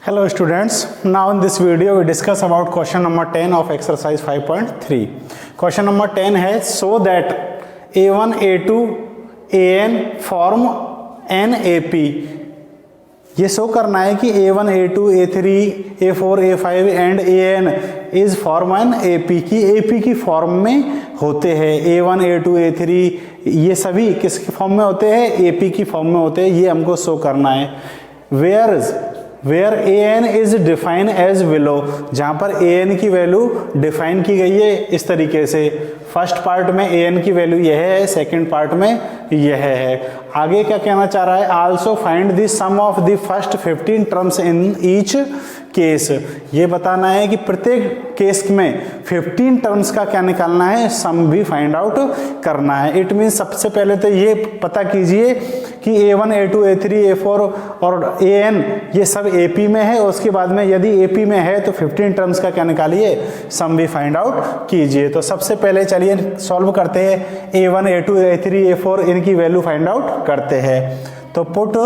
Hello students, now in this video we discuss about question number 10 of exercise 5.3. Question number 10 है so that A1, A2, AN form NAP. ये show करना है कि A1, A2, A3, A4, A5 and AN is form N AP की AP की form में होते हैं. A1, A2, A3 ये सभी किसके फॉर्म में होते हैं? AP की फॉर्म में होते हैं. ये हमको शो करना है. Where AN is define as below, जहाँ पर AN की वैल्यू डिफाइन की गई है इस तरीके से. फर्स्ट पार्ट में AN की वैल्यू यह है, सेकंड पार्ट में यह है. आगे क्या कहना चाह रहा है? Also find the sum of the first 15 terms in each case. ये बताना है कि प्रत्येक केस में 15 टर्म्स का क्या निकालना है, सम भी फाइंड आउट करना है. इट मीन सबसे पहले तो ये पता कीजिए कि A1, A2, A3, A4 और AN ये सब AP में है. उसके बाद में यदि AP में है तो 15 टर्म्स का क्या निकालिए, सम भी फाइंड आउट कीजिए. तो सबसे पहले चलिए सॉल्व करते हैं. A1, A2, A3, A4 इनकी वैल्यू फाइंड आउट करते हैं. तो put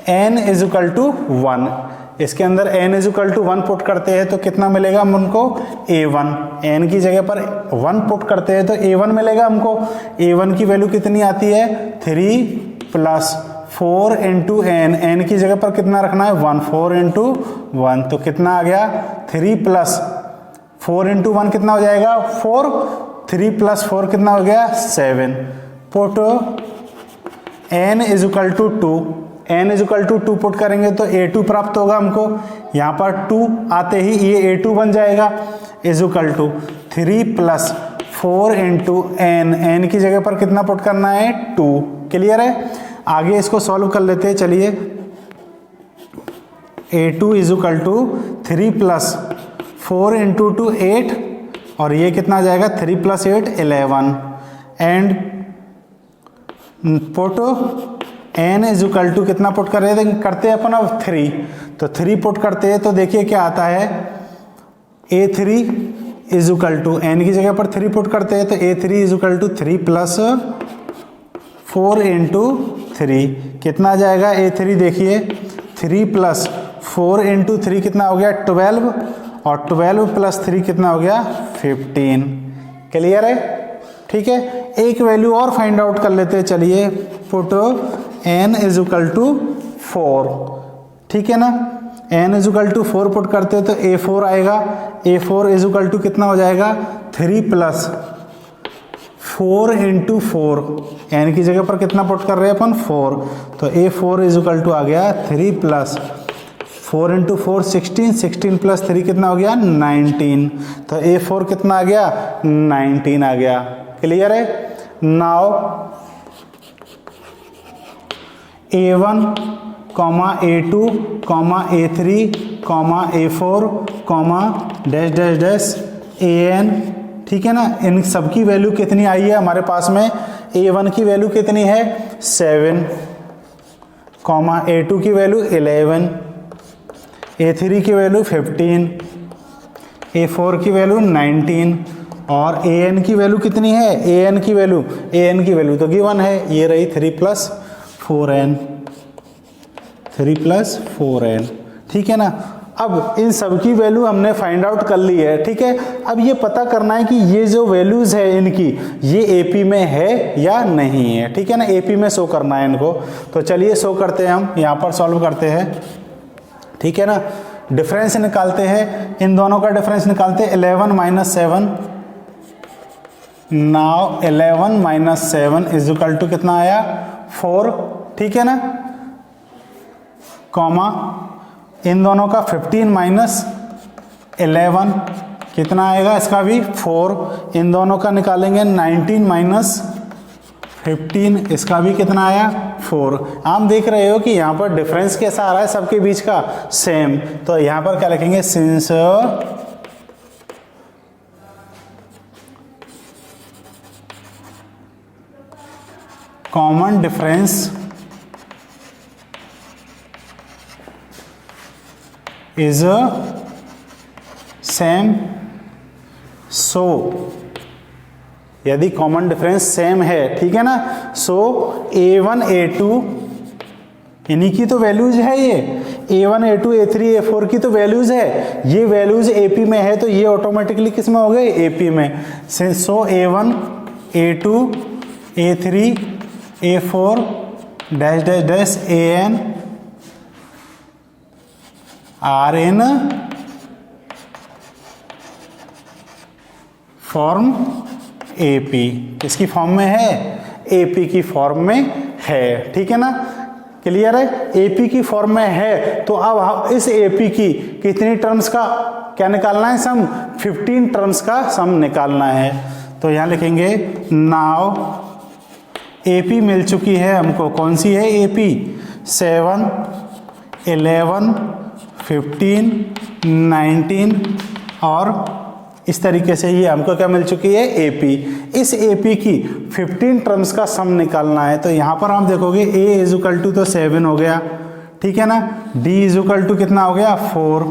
n is equal to 1. इसके अंदर n is equal to 1 put करते हैं तो कितना मिलेगा हमको? A1. n की जगह पर 1 पुट करते हैं तो A1 मिलेगा हमको. A1 की वैल्यू कितनी आती है? 3 प्लस 4 इंटू n. n की जगह पर कितना रखना है? 1. 4 इंटू 1 तो कितना आ गया? 3 प्लस 4 इंटू 1 कितना हो जाएगा? 4. 3 प्लस 4 कितना हो गया? 7. Put n is equal to 2. n is equal to 2 put करेंगे तो A2 प्राप्त होगा हमको. यहाँ पर 2 आते ही ये A2 बन जाएगा. Is equal to 3 plus 4 into n की जगह पर कितना पुट करना है? 2. क्लियर है? आगे इसको सॉल्व कर लेते हैं. चलिए A2 is equal to 3 plus 4 into 2 8 और ये कितना आ जाएगा? 3 plus 8 11 and put n is equal to कितना पुट कर रहे हैं? करते हैं अपन अब 3. तो 3 पुट करते हैं तो देखिए क्या आता है. A3 is equal to n की जगह पर 3 पुट करते हैं तो A3 is equal to 3 plus 4 into 3 कितना आ जाएगा? A3 देखिए 3 प्लस 4 इंटू 3 कितना हो गया? 12 और 12 प्लस 3 कितना हो गया? 15. क्लियर है? ठीक है. एक वैल्यू और फाइंड आउट कर लेते हैं. चलिए put n is equal to 4. ठीक है ना. n is equal to 4 put करते हैं तो A4 आएगा. A4 इज इक्वल टू कितना हो जाएगा? 3 प्लस 4 इंटू 4. n की जगह पर कितना पुट कर रहे हैं अपन? 4. तो A4 इज इक्वल टू आ गया 3 प्लस 4 इंटू 4 16. 16 प्लस 3 कितना हो गया? 19. तो A4 कितना आ गया? 19 आ गया. क्लियर है? Now A1, A2, A3, A4, dash dash dash AN. ठीक है ना. इन सबकी वैल्यू कितनी आई है हमारे पास में? A1 की वैल्यू कितनी है? 7, A2 की वैल्यू 11, A3 की वैल्यू 15, A4 की वैल्यू 19 और AN की वैल्यू कितनी है? AN की वैल्यू तो गिवन है. ये रही 3 प्लस 4n. 3 plus 4n. ठीक है ना. अब इन सब की वैल्यू हमने फाइंड आउट कर ली है. ठीक है. अब ये पता करना है कि ये जो वैल्यूज है इनकी ये AP में है या नहीं है. ठीक है ना. AP में शो करना है इनको. तो चलिए शो करते हैं. हम यहाँ पर सॉल्व करते हैं. ठीक है ना. डिफरेंस निकालते हैं. इन दोनों का डिफरेंस निकालते हैं. 11 minus 7. Now 11 minus 7 is equal to कितना आया? 4. ठीक है ना. कॉमा इन दोनों का 15 माइनस 11 कितना आएगा? इसका भी 4. इन दोनों का निकालेंगे 19 माइनस 15. इसका भी कितना आया? 4. आप देख रहे हो कि यहाँ पर डिफरेंस कैसा आ रहा है सबके बीच का? सेम. तो यहाँ पर क्या लिखेंगे? Since common difference is same so यदि कॉमन डिफरेंस सेम है. ठीक है ना. सो A1, A2 इन्हीं की तो वैल्यूज है ये A1 A2 A3 A4 की तो वैल्यूज है, ये वैल्यूज AP में है तो ये ऑटोमेटिकली किस में हो गए AP में। So A1 A2 A3 A4 dash dash dash AN are in form AP, किसकी फॉर्म में है, AP की फॉर्म में है, ठीक है ना, क्लियर है, AP की फॉर्म में है। तो अब इस AP की कितनी टर्म्स का क्या निकालना है, सम 15 टर्म्स का सम निकालना है। तो यहां लिखेंगे नाउ AP मिल चुकी है हमको, कौन सी है AP, 7 11 15 19 और इस तरीके से ये हमको क्या मिल चुकी है AP। इस AP की 15 टर्म्स का सम निकालना है। तो यहाँ पर आप देखोगे A इज इक्वल टू तो 7 हो गया, ठीक है ना, D इज इक्वल टू कितना हो गया 4,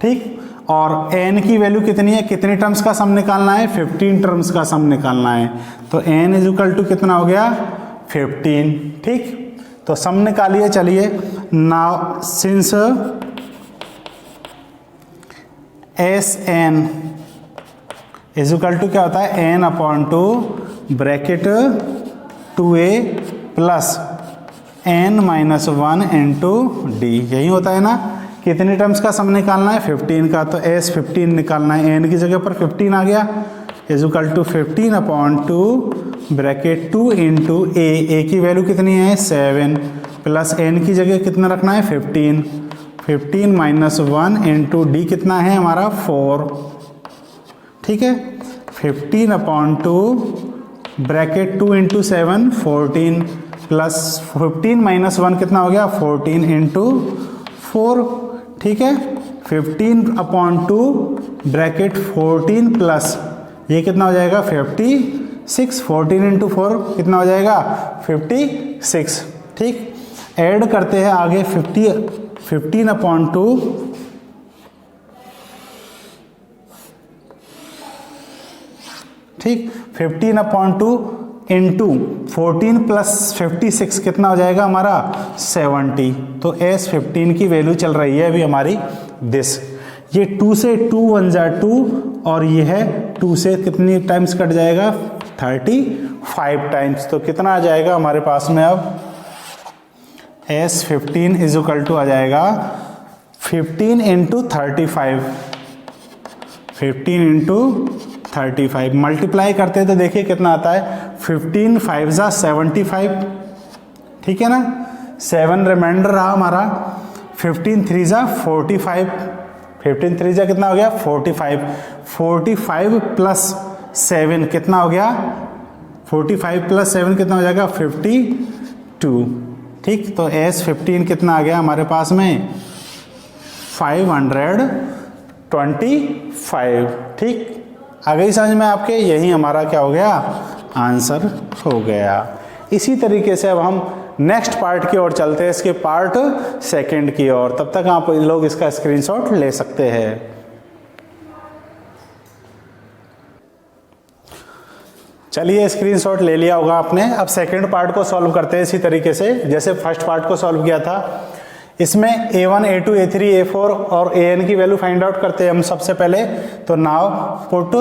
ठीक, और N की वैल्यू कितनी है, कितनी टर्म्स का सम निकालना है, 15 टर्म्स का सम निकालना है। तो N इज इक्वल टू कितना हो गया 15, ठीक, तो सम निकालिए। चलिए now since SN is equal to क्या होता है N upon 2 bracket 2A plus N minus 1 into D, यही होता है ना। कितनी टर्म्स का सम निकालना है 15 का, तो S 15 निकालना है, N की जगह पर 15 आ गया, is equal to 15 upon 2 bracket 2 into A की वैल्यू कितनी है 7 प्लस N की जगह कितना रखना है 15 माइनस 1 इंटू D कितना है हमारा 4, ठीक है, 15 upon 2 bracket 2 into 7 14 plus 15 minus 1 कितना हो गया 14 इंटू 4, ठीक है, 15 अपॉन 2 ब्रैकेट 14 प्लस ये कितना हो जाएगा 56, 14 इंटू 4 कितना हो जाएगा 56, ठीक, ऐड करते हैं आगे 15 अपॉन 2 ठीक, 15 अपॉन 2 इंटू 14 प्लस 56 कितना हो जाएगा हमारा 70। तो S 15 की वैल्यू चल रही है अभी हमारी दिस, ये 2 से 2 1 जा 2 और ये है 2 से कितनी टाइम्स कट जाएगा 35 टाइम्स। तो कितना आ जाएगा हमारे पास में अब S 15 इज इक्वल टू आ जाएगा 15 इंटू 35, 15 इंटू 35 मल्टीप्लाई करते हैं तो देखिए कितना आता है 15 5 जा 75, ठीक है ना, 7 रिमाइंडर रहा हमारा, 15 3 जा 45, 15 3 जा कितना हो गया 45 प्लस 7 कितना हो गया 45 प्लस 7 कितना हो जाएगा 52, ठीक, तो S 15 कितना आ गया हमारे पास में 525, ठीक, आ गई समझ में आपके, यही हमारा क्या हो गया आंसर हो गया। इसी तरीके से अब हम नेक्स्ट पार्ट की ओर चलते हैं, इसके पार्ट सेकंड की ओर, तब तक आप लोग इसका स्क्रीनशॉट ले सकते हैं। चलिए स्क्रीनशॉट ले लिया होगा आपने। अब सेकंड पार्ट को सॉल्व करते हैं इसी तरीके से जैसे फर्स्ट पार्ट को सॉल्व किया था। इसमें A1 A2 A3 A4 और AN की वैल्यू फाइंड आउट करते हैं हम सबसे पहले। तो now put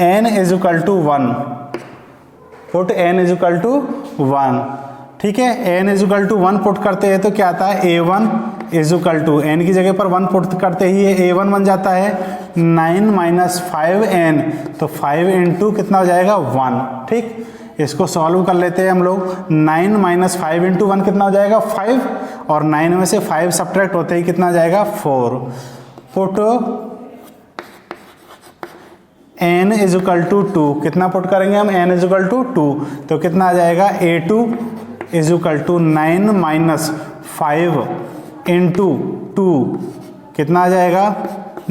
N is equal to 1, put N is equal to 1, ठीक है, N is equal to 1 put करते हैं तो क्या आता है A1 is equal to N की जगह पर 1 पुट करते ही ये A1 बन जाता है 9 माइनस 5N, तो 5 इंटू कितना हो जाएगा 1, ठीक, इसको सॉल्व कर लेते हैं हम लोग। 9 माइनस 5 इंटू 1 कितना हो जाएगा 5, और 9 में से 5 सब्ट्रैक्ट होते ही कितना आ जाएगा 4। Put n is equal to 2, कितना पुट करेंगे हम n इज इक्वल टू 2, तो कितना आ जाएगा A2 is equal to 9 minus 5 into 2 कितना आ जाएगा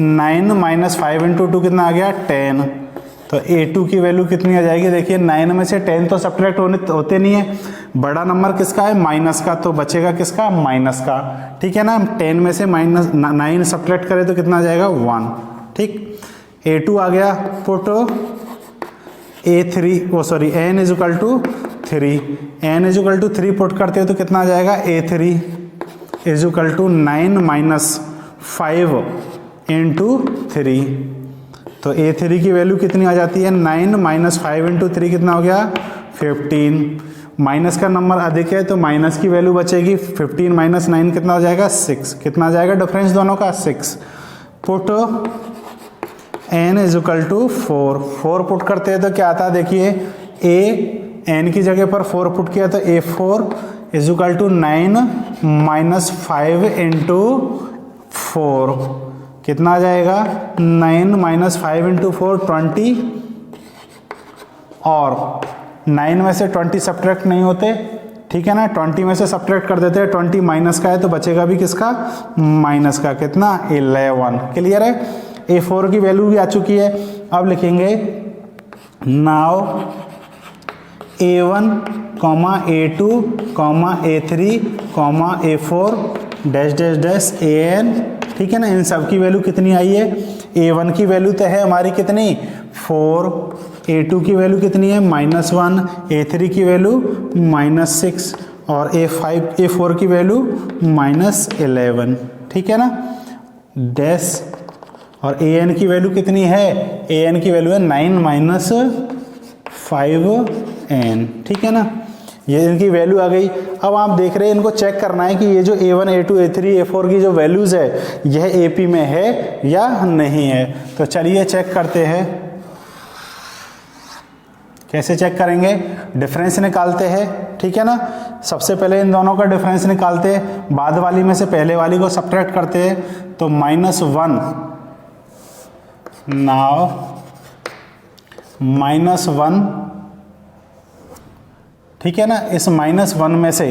9 माइनस 5 इंटू 2 कितना आ गया 10। तो A2 की वैल्यू कितनी आ जाएगी, देखिए 9 में से 10 तो सब्ट्रैक्ट होते नहीं है, बड़ा नंबर किसका है माइनस का, तो बचेगा किसका माइनस का, ठीक है ना। 10 में से माइनस 9 सब्ट्रैक्ट करें तो कितना आ जाएगा 1, ठीक। A2 आ गया, put A3 n is equal to 3, n is equal to 3 put करते हो तो कितना आ जाएगा, A3 is equal to 9 minus 5 into 3। तो A3 की वैल्यू कितनी आ जाती है, 9 माइनस 5 इंटू 3 कितना हो गया, 15। माइनस का नंबर अधिक है तो माइनस की वैल्यू बचेगी, 15 माइनस 9 कितना हो जाएगा, 6। कितना आ जाएगा डिफरेंस दोनों का, 6। Put n is equal to 4 put करते हैं तो क्या आता है, देखिए n की जगह पर 4 पुट किया तो A4 is equal to 9 minus 5 into 4 कितना आ जाएगा, 9 माइनस 5 इंटू 4 20, और 9 में से 20 सब्ट्रैक्ट नहीं होते, ठीक है ना, 20 में से सब्ट्रैक्ट कर देते हैं, 20 माइनस का है तो बचेगा भी किसका, माइनस का, कितना 11। क्लियर है, A4 की वैल्यू भी आ चुकी है। अब लिखेंगे now A1, A2, A3, A4 dash dash dash AN, ठीक है ना, इन सब की वैल्यू कितनी आई है, A1 की वैल्यू तो है हमारी कितनी 4, A2 की वैल्यू कितनी है -1, A3 की वैल्यू -6 और A4 की वैल्यू -11, ठीक है ना, डैश, और AN की वैल्यू कितनी है, AN की वैल्यू है 9 माइनस 5n, ठीक है ना, ये इनकी वैल्यू आ गई। अब आप देख रहे हैं, इनको चेक करना है कि ये जो A1, A2, A3, A4 की जो वैल्यूज़ है यह AP में है या नहीं है। तो चलिए चेक करते हैं। कैसे चेक करेंगे, डिफरेंस निकालते हैं, ठीक है ना। सबसे पहले इन दोनों का डिफरेंस निकालते हैं, बाद वाली में से पहले वाली को सब्ट्रैक्ट करते हैं, तो -1, नाउ -1, ठीक है ना, इस -1 में से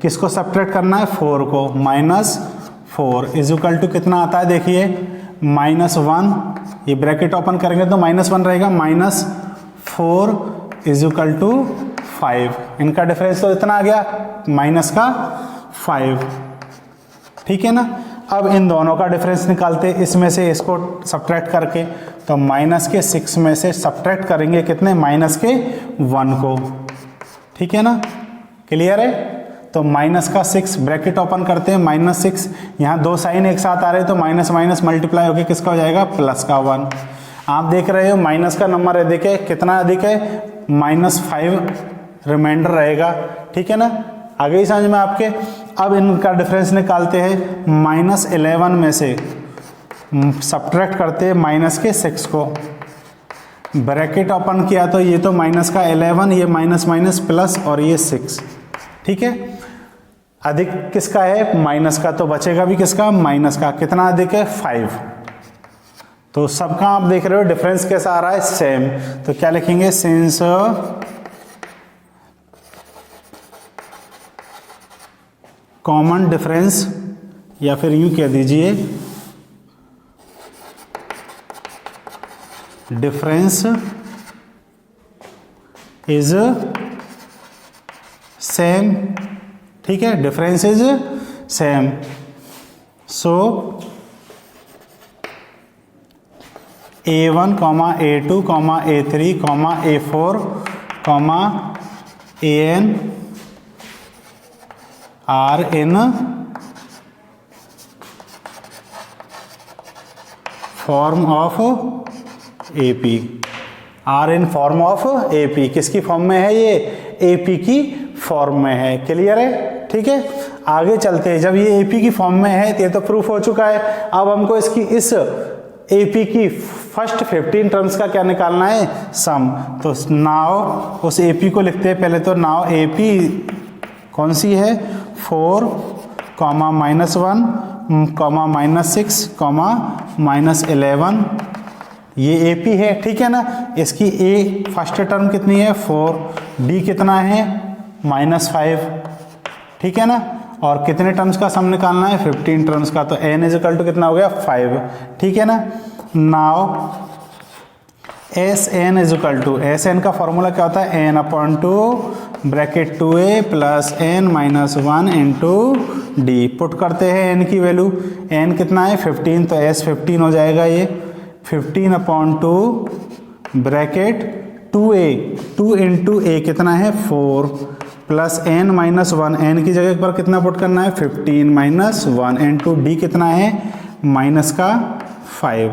किसको सब्ट्रैक्ट करना है, 4 को, -4 इज इक्वल टू कितना आता है, देखिए -1, ये ब्रैकेट ओपन करेंगे तो -1 रहेगा, -4 इज इक्वल टू 5, इनका डिफरेंस तो इतना आ गया, -5, ठीक है ना। अब इन दोनों का डिफरेंस निकालते, इसमें से इसको सब्ट्रैक्ट करके, तो -6 में से सब्ट्रैक्ट करेंगे कितने, -1 को, ठीक है ना, क्लियर है। तो -6 ब्रैकेट ओपन करते हैं, -6, यहाँ दो साइन एक साथ आ रहे हैं तो माइनस माइनस मल्टीप्लाई होकर किसका हो जाएगा, +1। आप देख रहे हो माइनस का नंबर अधिक है, कितना अधिक है, -5 रिमाइंडर रहेगा, ठीक है ना, आ गई समझ में आपके। अब इनका डिफरेंस निकालते हैं, -11 में से सब्ट्रैक्ट करते हैं -6 को, ब्रैकेट ओपन किया तो ये तो -11, ये माइनस प्लस और ये 6, ठीक है। अधिक किसका है, माइनस का, तो बचेगा भी किसका, माइनस का। कितना अधिक है, 5। तो सबका आप देख रहे हो डिफरेंस कैसा आ रहा है, सेम। तो क्या लिखेंगे, सिंस कॉमन डिफरेंस, या फिर यूं कह दीजिए डिफरेंस इज सेम, ठीक है, difference is same, so A1, A2, A3, A4, AN are in form of AP, are in form of AP, किसकी फॉर्म में है ये, AP की फॉर्म में है, क्लियर है, ठीक है। आगे चलते हैं, जब ये AP की फॉर्म में है, ये तो प्रूफ हो चुका है। अब हमको इसकी इस AP की फर्स्ट 15 टर्म्स का क्या निकालना है, सम। तो नाउ उस AP को लिखते हैं पहले, तो नाउ AP कौन सी है, 4, -1, -6, -11, ये AP है, ठीक है ना। इसकी A फर्स्ट टर्म कितनी है, 4, D कितना है, -5, ठीक है ना, और कितने टर्म्स का सम निकालना है, 15 टर्म्स का। तो n इज इक्वल टू कितना हो गया, 5, ठीक है ना। Now Sn is equal to, Sn का फॉर्मूला क्या होता है, n/2 bracket 2a plus n - 1 into d. Put करते हैं n की वैल्यू, n कितना है, 15, तो S 15 हो जाएगा, ये 15/2 ब्रैकेट 2 इंटू ए कितना है 4 प्लस n माइनस 1, n की जगह पर कितना पुट करना है 15 माइनस 1 इंटू डी कितना है माइनस का 5।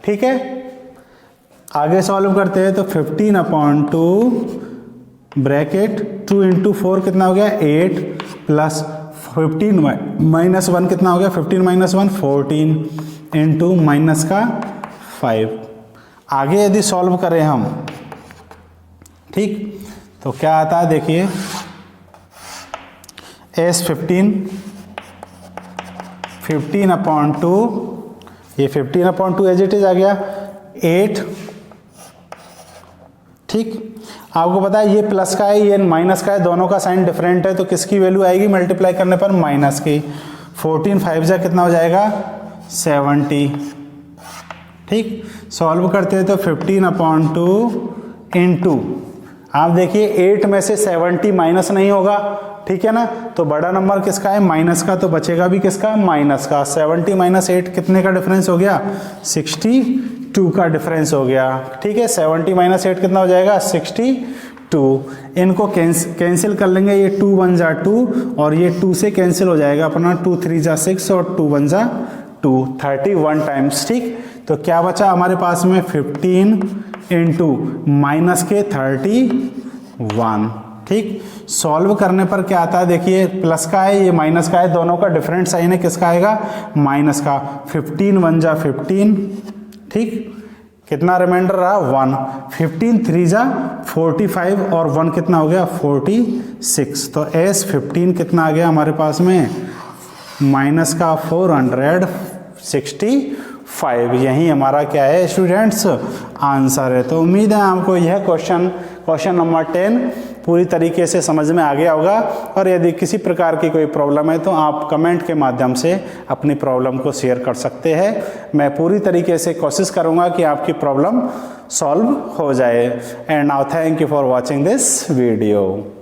ठीक है, आगे सॉल्व करते हैं तो 15/2 ब्रैकेट 2 इंटू 4 कितना हो गया 8 प्लस 15 माइनस 1 कितना हो गया 15 माइनस 1 14 इंटू माइनस का 5। आगे यदि सॉल्व करें हम, ठीक, तो क्या आता है देखिए एस 15/2, ये 15/2 एज इट इज आ गया 8। ठीक, आपको पता है ये प्लस का है ये माइनस का है, दोनों का साइन डिफरेंट है, तो किसकी वैल्यू आएगी मल्टीप्लाई करने पर माइनस की। 14 5 जा कितना हो जाएगा 70। ठीक, सॉल्व करते हैं तो 15/2 इंटू, आप देखिए 8 में से 70 माइनस नहीं होगा, ठीक है ना, तो बड़ा नंबर किसका है माइनस का, तो बचेगा भी किसका माइनस का। 70 माइनस 8 कितने का डिफरेंस हो गया 62 का डिफरेंस हो गया। ठीक है, 70 माइनस 8 कितना हो जाएगा 62। इनको कैंसिल कर लेंगे, ये 2 1 जा 2 और ये 2 से कैंसिल हो जाएगा अपना, 2 3 जा 6 और 2 1 जा 2, 31 टाइम्स। ठीक, तो क्या बचा हमारे पास में 15 इंटू माइनस के 31। ठीक, सॉल्व करने पर क्या आता है देखिए प्लस का है ये माइनस का है, दोनों का डिफरेंट साइन है, किसका आएगा माइनस का। 15 1 जा 15। ठीक, कितना रिमाइंडर रहा 1। 15 3 जा 45 और 1 कितना हो गया 46। तो एस 15 कितना आ गया हमारे पास में माइनस का 465। यही हमारा क्या है स्टूडेंट्स आंसर है। तो उम्मीद है आपको यह क्वेश्चन नंबर 10 पूरी तरीके से समझ में आ गया होगा, और यदि किसी प्रकार की कोई प्रॉब्लम है तो आप कमेंट के माध्यम से अपनी प्रॉब्लम को शेयर कर सकते हैं। मैं पूरी तरीके से कोशिश करूंगा कि आपकी प्रॉब्लम सॉल्व हो जाए। And now thank you for watching this video.